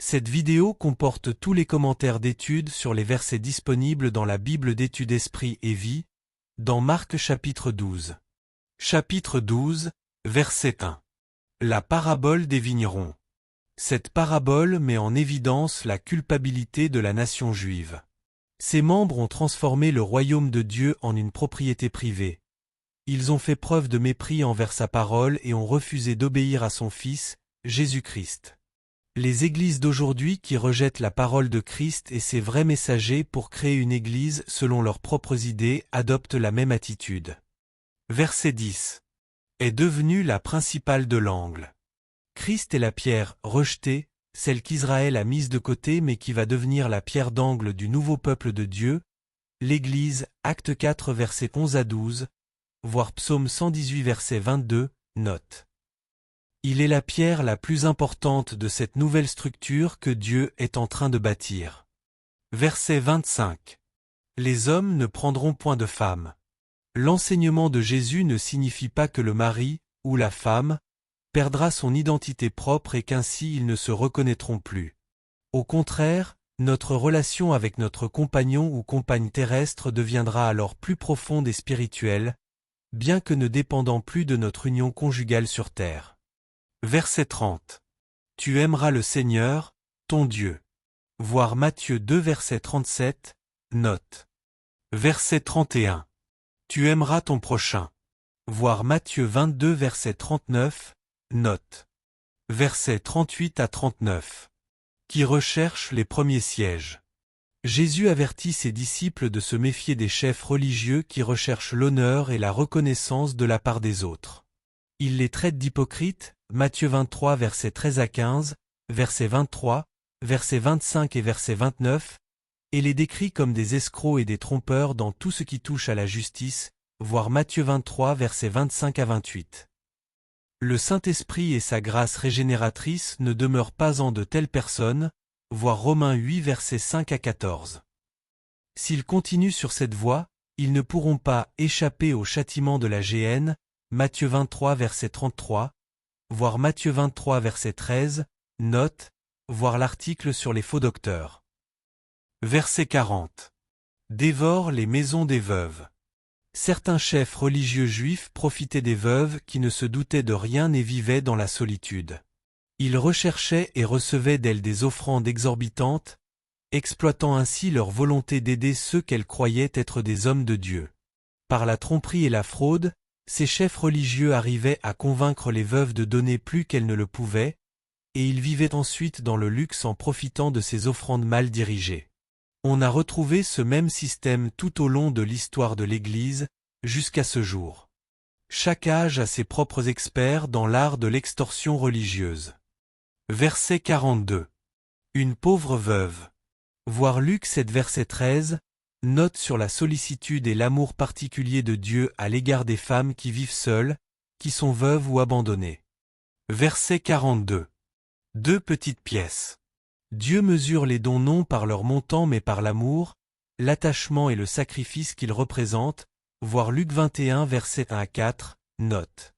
Cette vidéo comporte tous les commentaires d'études sur les versets disponibles dans la Bible d'études Esprit et Vie, dans Marc chapitre 12. Chapitre 12, verset 1. La parabole des vignerons. Cette parabole met en évidence la culpabilité de la nation juive. Ses membres ont transformé le royaume de Dieu en une propriété privée. Ils ont fait preuve de mépris envers sa parole et ont refusé d'obéir à son Fils, Jésus-Christ. Les églises d'aujourd'hui qui rejettent la parole de Christ et ses vrais messagers pour créer une église selon leurs propres idées adoptent la même attitude. Verset 10. Est devenue la principale de l'angle. Christ est la pierre rejetée, celle qu'Israël a mise de côté mais qui va devenir la pierre d'angle du nouveau peuple de Dieu, l'Église, Acte 4 versets 11 à 12, voir Psaume 118 verset 22, note. Il est la pierre la plus importante de cette nouvelle structure que Dieu est en train de bâtir. Verset 25. Les hommes ne prendront point de femme. L'enseignement de Jésus ne signifie pas que le mari, ou la femme, perdra son identité propre et qu'ainsi ils ne se reconnaîtront plus. Au contraire, notre relation avec notre compagnon ou compagne terrestre deviendra alors plus profonde et spirituelle, bien que ne dépendant plus de notre union conjugale sur terre. Verset 30. Tu aimeras le Seigneur, ton Dieu. Voir Matthieu 2 verset 37, note. Verset 31. Tu aimeras ton prochain. Voir Matthieu 22 verset 39, note. Versets 38 à 39. Qui recherche les premiers sièges. Jésus avertit ses disciples de se méfier des chefs religieux qui recherchent l'honneur et la reconnaissance de la part des autres. Il les traite d'hypocrites, Matthieu 23 versets 13 à 15, verset 23, verset 25 et verset 29, et les décrit comme des escrocs et des trompeurs dans tout ce qui touche à la justice, voir Matthieu 23 versets 25 à 28. Le Saint-Esprit et sa grâce régénératrice ne demeurent pas en de telles personnes, voir Romains 8 versets 5 à 14. S'ils continuent sur cette voie, ils ne pourront pas échapper au châtiment de la géhenne, Matthieu 23 verset 33, voir Matthieu 23 verset 13, note, voir l'article sur les faux docteurs. Verset 40. Dévore les maisons des veuves. Certains chefs religieux juifs profitaient des veuves qui ne se doutaient de rien et vivaient dans la solitude. Ils recherchaient et recevaient d'elles des offrandes exorbitantes, exploitant ainsi leur volonté d'aider ceux qu'elles croyaient être des hommes de Dieu. Par la tromperie et la fraude, ces chefs religieux arrivaient à convaincre les veuves de donner plus qu'elles ne le pouvaient, et ils vivaient ensuite dans le luxe en profitant de ces offrandes mal dirigées. On a retrouvé ce même système tout au long de l'histoire de l'Église, jusqu'à ce jour. Chaque âge a ses propres experts dans l'art de l'extorsion religieuse. Verset 42. Une pauvre veuve. Voir Luc 7 verset 13, note sur la sollicitude et l'amour particulier de Dieu à l'égard des femmes qui vivent seules, qui sont veuves ou abandonnées. Verset 42. Deux petites pièces. Dieu mesure les dons non par leur montant mais par l'amour, l'attachement et le sacrifice qu'ils représentent, voir Luc 21 verset 1 à 4, note.